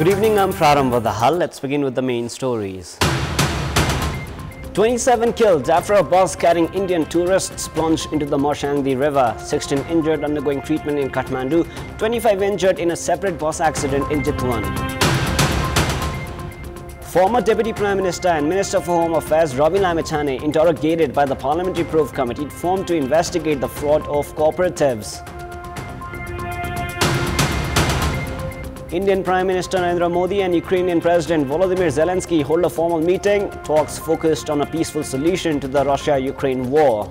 Good evening, I'm Prarambha Dahal. Let's begin with the main stories. 27 killed after a bus carrying Indian tourists plunged into the Marshangdi River. 16 injured undergoing treatment in Kathmandu. 25 injured in a separate bus accident in Chitwan. Former Deputy Prime Minister and Minister for Home Affairs Ravi Lamechhane interrogated by the Parliamentary Probe Committee formed to investigate the fraud of cooperatives. Indian Prime Minister Narendra Modi and Ukrainian President Volodymyr Zelensky hold a formal meeting. Talks focused on a peaceful solution to the Russia-Ukraine war.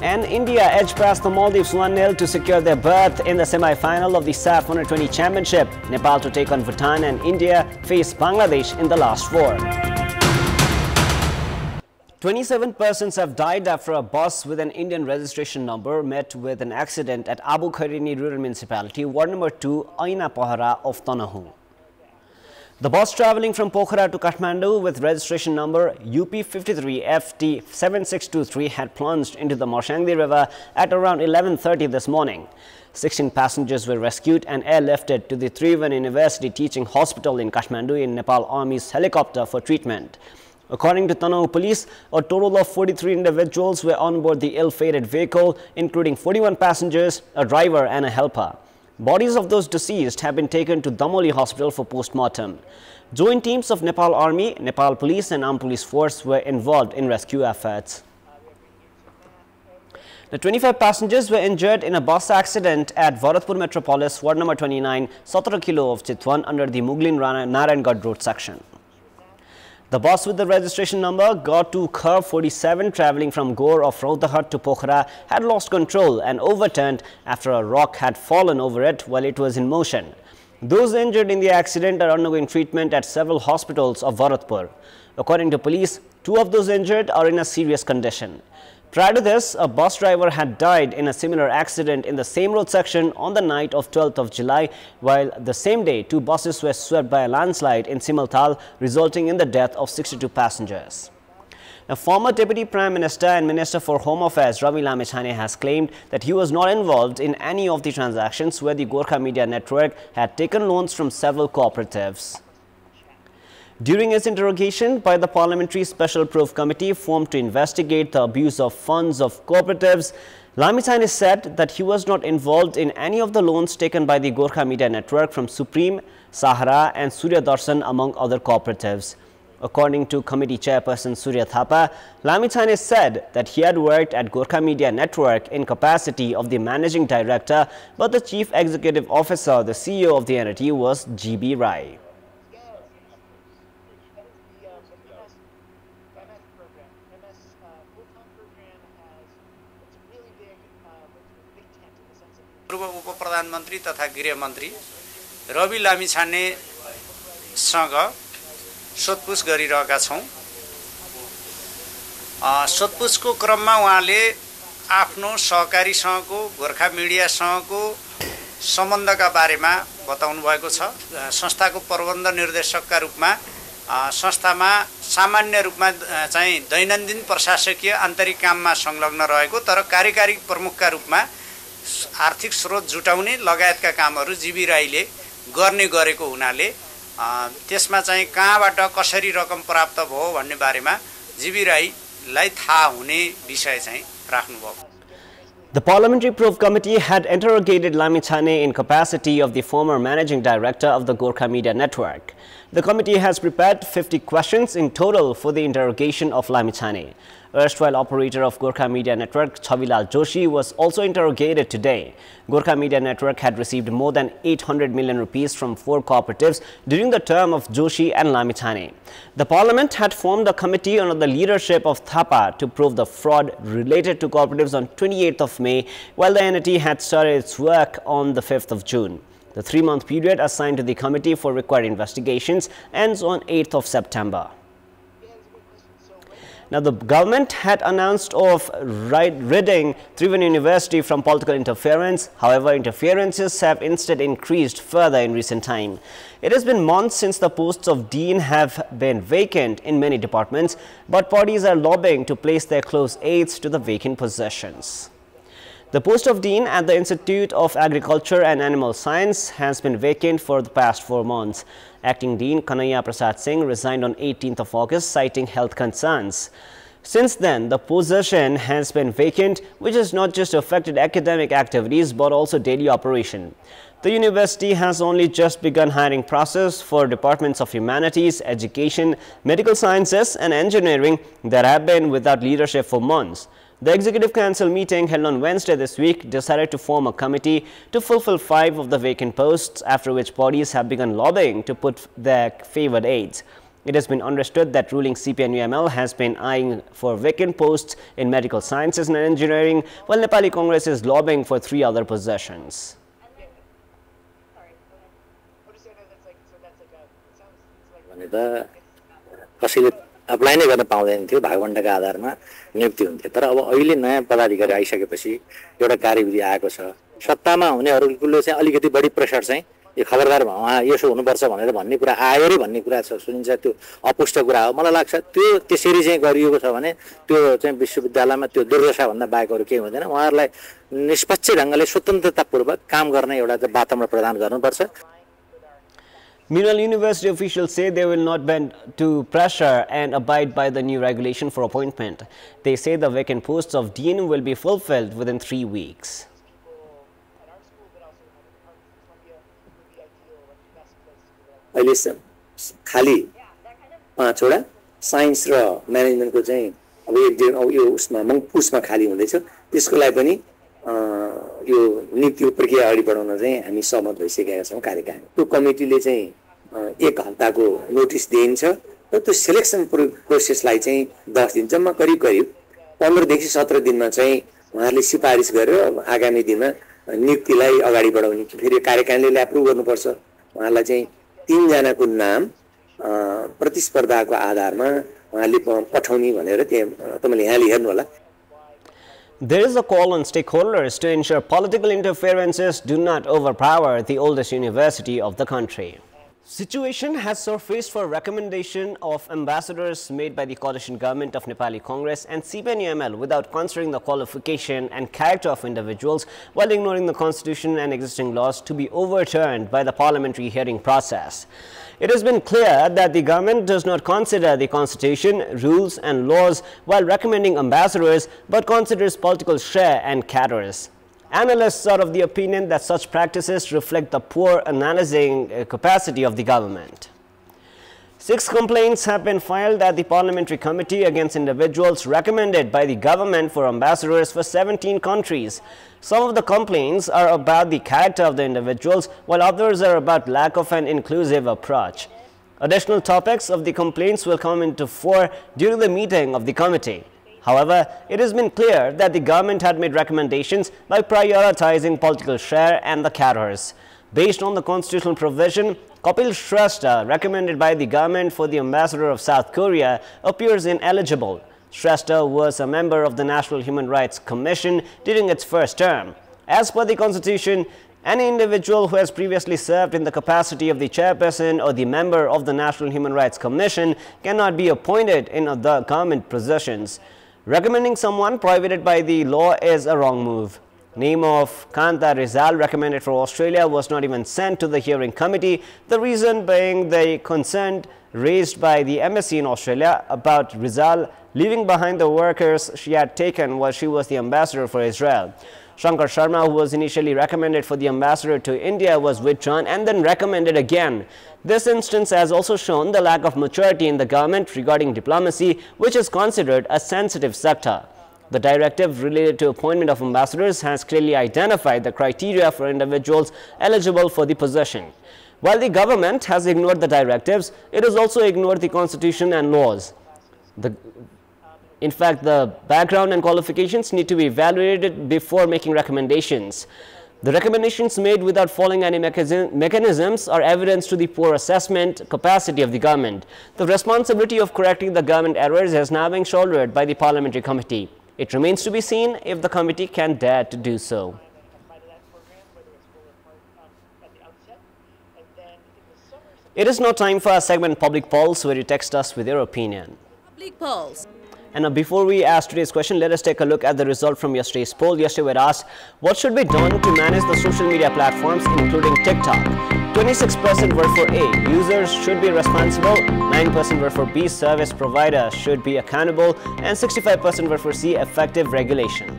And India edged past the Maldives 1-0 to secure their berth in the semi-final of the SAF Under-20 Championship. Nepal to take on Bhutan and India face Bangladesh in the last four. 27 persons have died after a bus with an Indian registration number met with an accident at Abu Khairini Rural Municipality, Ward number 2, Aina Pohara of Tanahu. The bus travelling from Pokhara to Kathmandu with registration number UP53FT7623 had plunged into the Marshangdi River at around 11:30 this morning. 16 passengers were rescued and airlifted to the Tribhuvan University Teaching Hospital in Kathmandu in Nepal Army's helicopter for treatment. According to Tanahu Police, a total of 43 individuals were on board the ill-fated vehicle, including 41 passengers, a driver and a helper. Bodies of those deceased have been taken to Damoli Hospital for post-mortem. Joint teams of Nepal Army, Nepal Police and Armed Police Force were involved in rescue efforts. The 25 passengers were injured in a bus accident at Bharatpur Metropolis, Ward number 29, 17 kilo of Chitwan under the Muglin Narayangad Road section. The bus with the registration number got to curve 47 travelling from Gore of Raudahat to Pokhara had lost control and overturned after a rock had fallen over it while it was in motion. Those injured in the accident are undergoing treatment at several hospitals of Bharatpur. According to police, 2 of those injured are in a serious condition. Prior to this, a bus driver had died in a similar accident in the same road section on the night of 12th of July, while the same day 2 buses were swept by a landslide in Simalthal, resulting in the death of 62 passengers. Now, former Deputy Prime Minister and Minister for Home Affairs Ravi Lamechhane has claimed that he was not involved in any of the transactions where the Gorkha Media Network had taken loans from several cooperatives. During his interrogation by the Parliamentary Special Probe Committee formed to investigate the abuse of funds of cooperatives, Lamechhane said that he was not involved in any of the loans taken by the Gorkha Media Network from Supreme, Sahara and Surya Darshan among other cooperatives. According to committee chairperson Surya Thapa, Lamechhane said that he had worked at Gorkha Media Network in capacity of the managing director, but the chief executive officer, the CEO of the entity, was GB Rai. पूर्व उप-प्रधानमन्त्री तथा गृहमन्त्री रवि लामिछानेसँग सोधपुछ गरिरहेका छौं। सोधपुछको क्रममा उहाँले आफ्नो सहकारीसँगको गोर्खा मिडियासँगको सम्बन्धका बारेमा बताउनु भएको छ। संस्थाको प्रबन्ध निर्देशकका रूपमा संस्थामा सामान्य रूपमा चाहिँ दैनन्दिन प्रशासकीय आन्तरिक काममा संलग्न रहेको तर कार्यकारी प्रमुखका रूपमा आर्थिक स्रोत जुटाउने लगायतका कामहरू जीबी राईले गर्ने गरेको हुनाले त्यसमा चाहिँ कहाँबाट कसरी रकम प्राप्त भयो भन्ने बारेमा जीबी राईलाई थाहा हुने विषय चाहिँ राख्नुभयो। The Parliamentary Probe Committee had interrogated Lamechhane in capacity of the former managing director of the Gorkha Media Network. The committee has prepared 50 questions in total for the interrogation of Lamechhane. Erstwhile operator of Gorkha Media Network, Chavilal Joshi, was also interrogated today. Gorkha Media Network had received more than 800 million rupees from 4 cooperatives during the term of Joshi and Lamechhane. The Parliament had formed a committee under the leadership of Thapa to probe the fraud related to cooperatives on 28th of May, while the entity had started its work on the 5th of June. The 3-month period assigned to the committee for required investigations ends on 8th of September. Now, the government had announced of ridding Tribhuvan University from political interference. However, interferences have instead increased further in recent time. It has been months since the posts of dean have been vacant in many departments, but parties are lobbying to place their close aides to the vacant positions. The post of Dean at the Institute of Agriculture and Animal Science has been vacant for the past 4 months. Acting Dean Kanhaiya Prasad Singh resigned on 18th of August, citing health concerns. Since then, the position has been vacant, which has not just affected academic activities but also daily operation. The university has only just begun hiring process for departments of humanities, education, medical sciences and engineering that have been without leadership for months. The Executive Council meeting held on Wednesday this week decided to form a committee to fulfill 5 of the vacant posts, after which bodies have begun lobbying to put their favored aides. It has been understood that ruling CPNUML has been eyeing for vacant posts in medical sciences and engineering, while Nepali Congress is lobbying for 3 other positions. Apply नै गर्न पाउँदैन थियो, भागवण्डाका आधारमा नियुक्ति हुन्थ्यो। तर अब अहिले नयाँ पदाधिकारी आइसकेपछि एउटा कार्यविधि आएको छ। सत्तामा हुनेहरुले चाहिँ अलिकति बढी प्रेसर चाहिँ यो खबरदार उहाँ यसो हुनुपर्छ भनेर भन्ने कुरा आयो रे भन्ने कुरा छ, सुनिन्छ। त्यो अपुष्ट कुरा हो। मलाई लाग्छ त्यो त्यसरी चाहिँ गरिएको छ भने त्यो चाहिँ विश्वविद्यालयमा त्यो दुर्दशा भन्दा बाहेक अरु केही हुँदैन। उहाँहरुलाई निष्पक्ष ढंगले स्वतन्त्रतापूर्वक काम गर्ने एउटा वातावरण प्रदान गर्नुपर्छ। Meanwhile, university officials say they will not bend to pressure and abide by the new regulation for appointment. They say the vacant posts of dean will be fulfilled within 3 weeks. अहिले खाली 5 वटा साइन्स र म्यानेजमेन्टको चाहिँ अब यो उसमा मङपुसमा खाली हुँदैछ। त्यसको लागि पनि यो नीति प्रक्रिया अगाडि बढाउन चाहिँ हामी सहमत भइसकेका छौं। कार्यकाल त्यो कमिटीले चाहिँ 1 हप्ताको नोटिस दिन्छ र त्यो सिलेक्सन प्रोसेसलाई चाहिँ 10 दिन जम्मा करिब 15 देखि 17 दिनमा चाहिँ उहाँहरूले सिफारिस गरेर आगामी दिनमा नियुक्तिलाई अगाडि बढाउने। फेरि कार्यकालले एप्रुभ गर्नुपर्छ। उहाँलाई चाहिँ 3 जनाको नाम प्रतिस्पर्धाको आधारमा उहाँले पठाउने भनेर तपाईले यहाँ हेर्नु होला। There is a call on stakeholders to ensure political interferences do not overpower the oldest university of the country. Situation has surfaced for recommendation of ambassadors made by the coalition government of Nepali Congress and CPNUML without considering the qualification and character of individuals, while ignoring the constitution and existing laws, to be overturned by the parliamentary hearing process. It has been clear that the government does not consider the constitution, rules and laws while recommending ambassadors, but considers political share and cadres. Analysts are of the opinion that such practices reflect the poor analyzing capacity of the government. 6 complaints have been filed at the Parliamentary Committee against individuals recommended by the government for ambassadors for 17 countries. Some of the complaints are about the character of the individuals, while others are about lack of an inclusive approach. Additional topics of the complaints will come into fore during the meeting of the committee. However, it has been clear that the government had made recommendations by prioritizing political share and the cadres. Based on the constitutional provision, Kapil Shrestha, recommended by the government for the ambassador of South Korea, appears ineligible. Shrestha was a member of the National Human Rights Commission during its first term. As per the constitution, any individual who has previously served in the capacity of the chairperson or the member of the National Human Rights Commission cannot be appointed in other government positions. Recommending someone prohibited by the law is a wrong move. Name of Kanta Rizal, recommended for Australia, was not even sent to the hearing committee, the reason being the concern raised by the embassy in Australia about Rizal leaving behind the workers she had taken while she was the ambassador for Israel. Shankar Sharma, who was initially recommended for the ambassador to India, was withdrawn and then recommended again. This instance has also shown the lack of maturity in the government regarding diplomacy, which is considered a sensitive sector. The directive related to appointment of ambassadors has clearly identified the criteria for individuals eligible for the position. While the government has ignored the directives, it has also ignored the constitution and laws. In fact, the background and qualifications need to be evaluated before making recommendations. The recommendations made without following any mechanisms are evidence to the poor assessment capacity of the government. The responsibility of correcting the government errors has now been shouldered by the Parliamentary Committee. It remains to be seen if the committee can dare to do so. It is now time for our segment Public Pulse, where you text us with your opinion. Public Pulse. And before we ask today's question, let us take a look at the result from yesterday's poll. Yesterday we asked, what should be done to manage the social media platforms, including TikTok? 26% were for A, users should be responsible, 9% were for B, service providers should be accountable, and 65% were for C, effective regulation.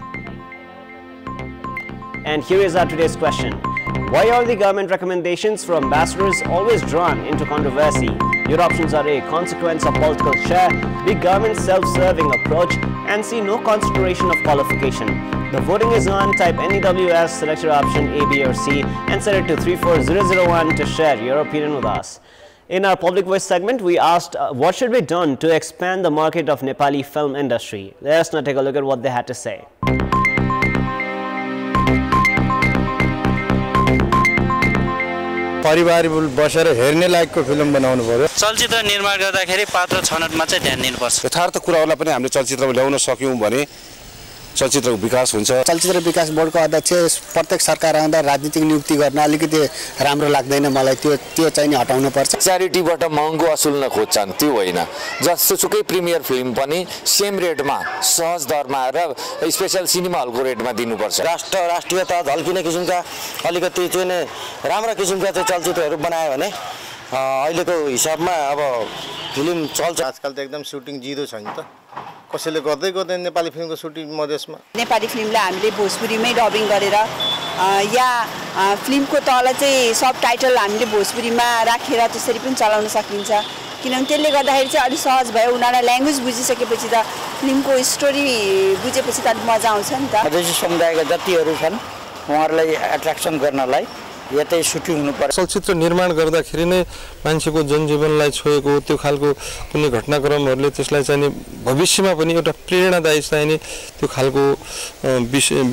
And here is our today's question. Why are the government recommendations for ambassadors always drawn into controversy? Your options are A, consequence of political share, B, government self-serving approach, and C, no consideration of qualification. The voting is on. Type NEWS, select your option A, B or C and send it to 34001 to share your opinion with us. In our Public Voice segment, we asked what should be done to expand the market of Nepali film industry. Let us now take a look at what they had to say. परिवार बसेर हेर्ने लायकको film बनाउनु पर्यो चलचित्र निर्माण गर्दाखेरि पात्र छनौटमा चाहिँ ध्यान दिनुपर्छ यथार्थ कुराहरूलाई पनि हामीले चलचित्रमा ल्याउन सक्यौं भने चलचित्रको विकास हुन्छ चलचित्र विकास बोर्डको अध्यक्ष प्रत्येक सरकार आउँदा राजनीतिक नियुक्ति गर्न अलिकति राम्रो लाग्दैन मलाई त्यो चाहिँ नि हटाउनु पर्छ च्यारिटीबाट महँगो असुल्न खोज्छन् त्यो होइन जसोसुकै प्रिमियर फिल्म पनि सेम रेटमा सहज दरमा र स्पेशल सिनेमा हलको रेटमा दिनुपर्छ राष्ट्रियता झल्किने किसिमका अलिकति चाहिँ राम्रा किसिमका चाहिँ चलचित्रहरू बनायो भने अहिलेको हिसाबमा अब फिल्म चल्छ आजकल त एकदम सुटिङ जिरो छ नि त कसैले गर्दै गर्दैन नेपाली फिल्मको सुटिङ मधेसमा नेपाली फिल्मलाई हामीले भोजपुरीमै डबिङ गरेर या फिल्मको तल चाहिँ सब टाइटल हामीले भोजपुरीमा राखेर त्यसरी पनि चलाउन सकिन्छ किनभने त्यसले गर्दाखेरि चाहिँ अलि सहज भयो उनीहरूलाई ल्याङ्ग्वेज बुझिसकेपछि त फिल्मको स्टोरी बुझेपछि त मजा आउँछ नि त मधेसी समुदायका जतिहरू छन् उहाँहरूलाई एट्र्याक्सन गर्नलाई यतै सुटिङ हुनुपर्छ चलचित्र निर्माण गर्दाखेरि नै मान्छेको जनजीवनलाई छोएको त्यो खालको कुनै घटनाक्रमहरूले त्यसलाई चाहिँ भविष्यमा पनि एउटा प्रेरणादायी चाहिँ त्यो खालको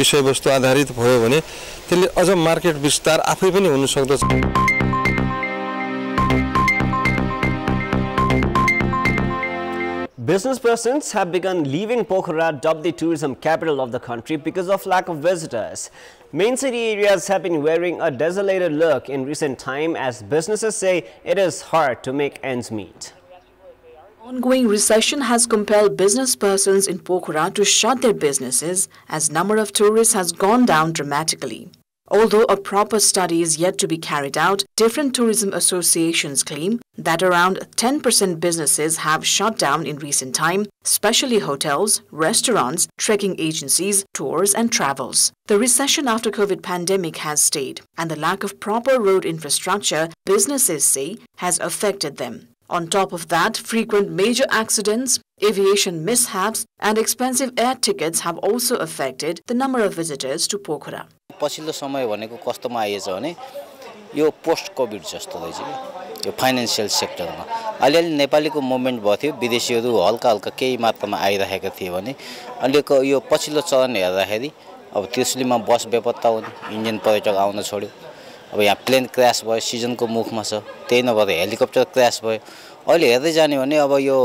विषयवस्तु आधारित भयो भने त्यसले अझ मार्केट विस्तार आफै पनि हुन सक्दछ Business persons have begun leaving Pokhara, dubbed the tourism capital of the country, because of lack of visitors. Main city areas have been wearing a desolated look in recent time as businesses say it is hard to make ends meet. Ongoing recession has compelled business persons in Pokhara to shut their businesses as number of tourists has gone down dramatically. Although a proper study is yet to be carried out, different tourism associations claim that around 10% businesses have shut down in recent time, especially hotels, restaurants, trekking agencies, tours and travels. The recession after COVID pandemic has stayed, and the lack of proper road infrastructure, businesses say, has affected them. On top of that, frequent major accidents, aviation mishaps and expensive air tickets have also affected the number of visitors to Pokhara. पछिल्लो समय भनेको कस्तोमा आइएछ भने यो post covid जस्तो रहेछ के यो financial सेक्टरमा अलिअलि नेपालीको मुभमेन्ट भयो थियो विदेशीहरू हल्का हल्का केही मात्रामा आइरहेका थिए भने अहिलेको यो पछिल्लो चरण हेर्दाखेरि अब त्यसैमा बस बेपत्ता हुने इन्डियन पर्यटक आउन छोड्यो अब यहाँ प्लेन क्र्याश भयो सिजनको मुखमा छ त्यही नभएर हेलिकप्टर क्र्याश भयो अहिले हेर्दै जाने भने अब यो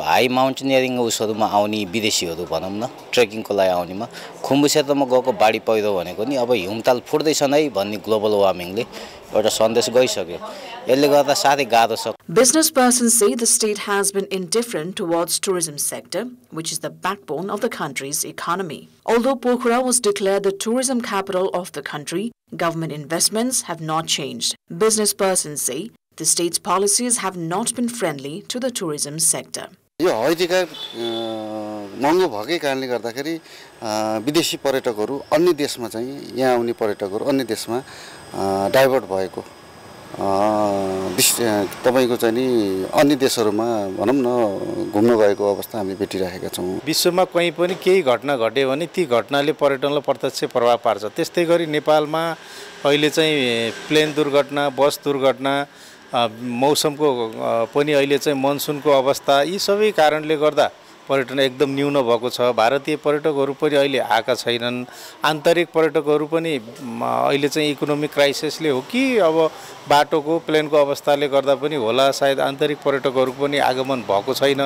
हाई माउन्टेनियरिङ उसहरुमा आउने विदेशीहरू भनौं न ट्रेकिङको लागि आउनेमा खुम्बु क्षेत्रमा गएको बाढी पहिरो भनेको नि अब हिमताल फुट्दैछन् है भन्ने ग्लोबल वार्मिङले एउटा सन्देश गइसक्यो यसले गर्दा साथै गाह्रो छ Business persons say the state has been indifferent towards tourism sector, which is the backbone of the country's economy. Although Pokhara was declared the tourism capital of the country, government investments have not changed. Business persons say the state's policies have not been friendly to the tourism sector. यो हैदीका महँगो भएकै कारणले गर्दाखेरि विदेशी पर्यटकहरू अन्य देशमा चाहिँ यहाँ आउने पर्यटकहरू अन्य देशमा डाइभर्ट भएको तपाईको चाहिँ नि अन्य देशहरुमा भनौं न घुम्न गएको अवस्था हामी भेटिरहेका छौं विश्वमा कहीं पनि केही घटना घट्यो भने ती घटनाले पर्यटनलाई प्रत्यक्ष प्रभाव पार्छ त्यस्तै गरी नेपालमा अहिले चाहिँ प्लेन दुर्घटना बस दुर्घटना मौसमको पनि अहिले चाहिँ मनसुनको अवस्था यी सबै कारणले गर्दा पर्यटन एकदम न्यून भएको छ भारतीय पर्यटकहरू पनि अहिले आएका छैनन् आन्तरिक पर्यटकहरू पनि अहिले चाहिँ इकोनोमिक क्राइसिसले हो कि अब बाटोको प्लेनको अवस्थाले गर्दा पनि होला सायद आन्तरिक पर्यटकहरूको पनि आगमन भएको छैन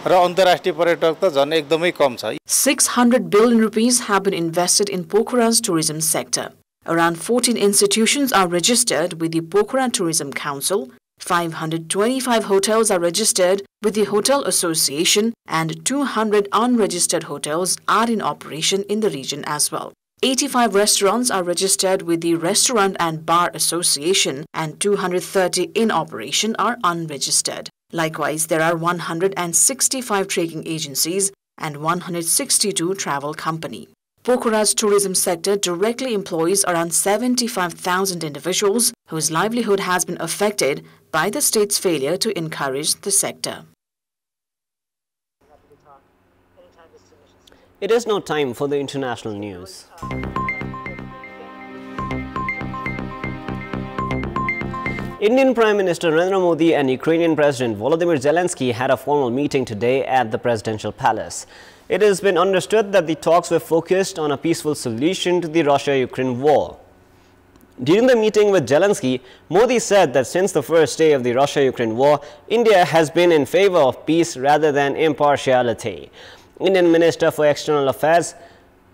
र अन्तर्राष्ट्रिय पर्यटक त झन् एकदमै कम छ 600 billion rupees have been invested in Pokhara's tourism sector. Around 14 institutions are registered with the Pokhara Tourism Council, 525 hotels are registered with the Hotel Association and 200 unregistered hotels are in operation in the region as well. 85 restaurants are registered with the Restaurant and Bar Association and 230 in operation are unregistered. Likewise, there are 165 trekking agencies and 162 travel companies. Pokhara's tourism sector directly employs around 75,000 individuals whose livelihood has been affected by the state's failure to encourage the sector. It is now time for the international news. Indian Prime Minister Narendra Modi and Ukrainian President Volodymyr Zelensky had a formal meeting today at the presidential palace. It has been understood that the talks were focused on a peaceful solution to the Russia-Ukraine war. During the meeting with Zelensky, Modi said that since the first day of the Russia-Ukraine war, India has been in favor of peace rather than impartiality. Indian Minister for External Affairs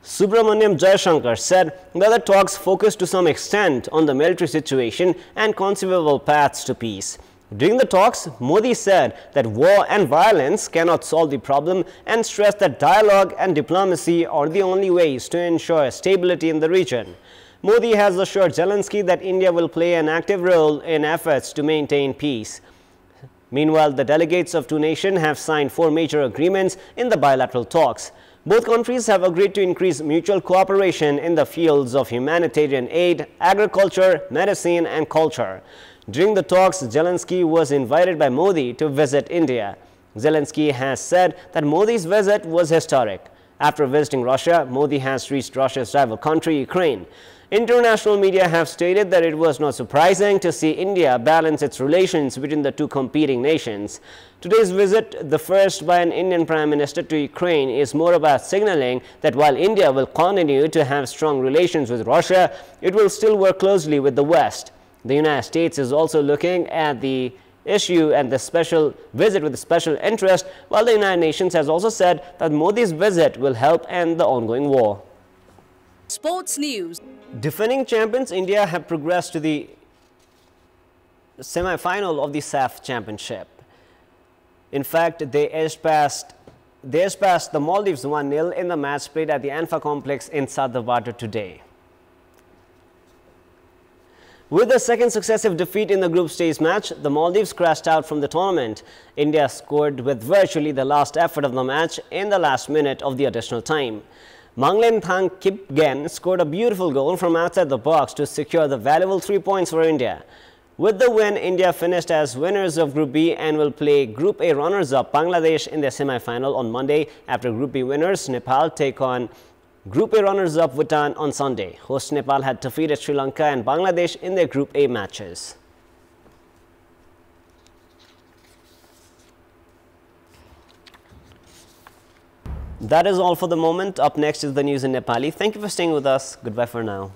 Subramanyam Jaishankar said that the talks focused to some extent on the military situation and conceivable paths to peace. During the talks, Modi said that war and violence cannot solve the problem and stressed that dialogue and diplomacy are the only ways to ensure stability in the region. Modi has assured Zelensky that India will play an active role in efforts to maintain peace. Meanwhile, the delegates of two nations have signed 4 major agreements in the bilateral talks. Both countries have agreed to increase mutual cooperation in the fields of humanitarian aid, agriculture, medicine and culture. During the talks, Zelensky was invited by Modi to visit India. Zelensky has said that Modi's visit was historic. After visiting Russia, Modi has reached Russia's rival country, Ukraine. International media have stated that it was not surprising to see India balance its relations between the two competing nations. Today's visit, the first by an Indian Prime Minister to Ukraine, is more about signaling that while India will continue to have strong relations with Russia, it will still work closely with the West. The United States is also looking at the issue and the special visit with special interest, while the United Nations has also said that Modi's visit will help end the ongoing war. Sports news. Defending champions India have progressed to the semi-final of the SAF Championship. In fact, they edged past the Maldives 1-0 in the match played at the Anfa complex in Sadavada today. With the second successive defeat in the group stage match, the Maldives crashed out from the tournament. India scored with virtually the last effort of the match in the last minute of the additional time. Manglen Thang Kipgen scored a beautiful goal from outside the box to secure the valuable 3 points for India. With the win, India finished as winners of Group B and will play Group A runners-up Bangladesh in their semi-final on Monday. After Group B winners, Nepal take on Group A runners-up Bhutan on Sunday. Host Nepal had defeated Sri Lanka and Bangladesh in their Group A matches. That is all for the moment. Up next is the news in Nepali. Thank you for staying with us. Goodbye for now.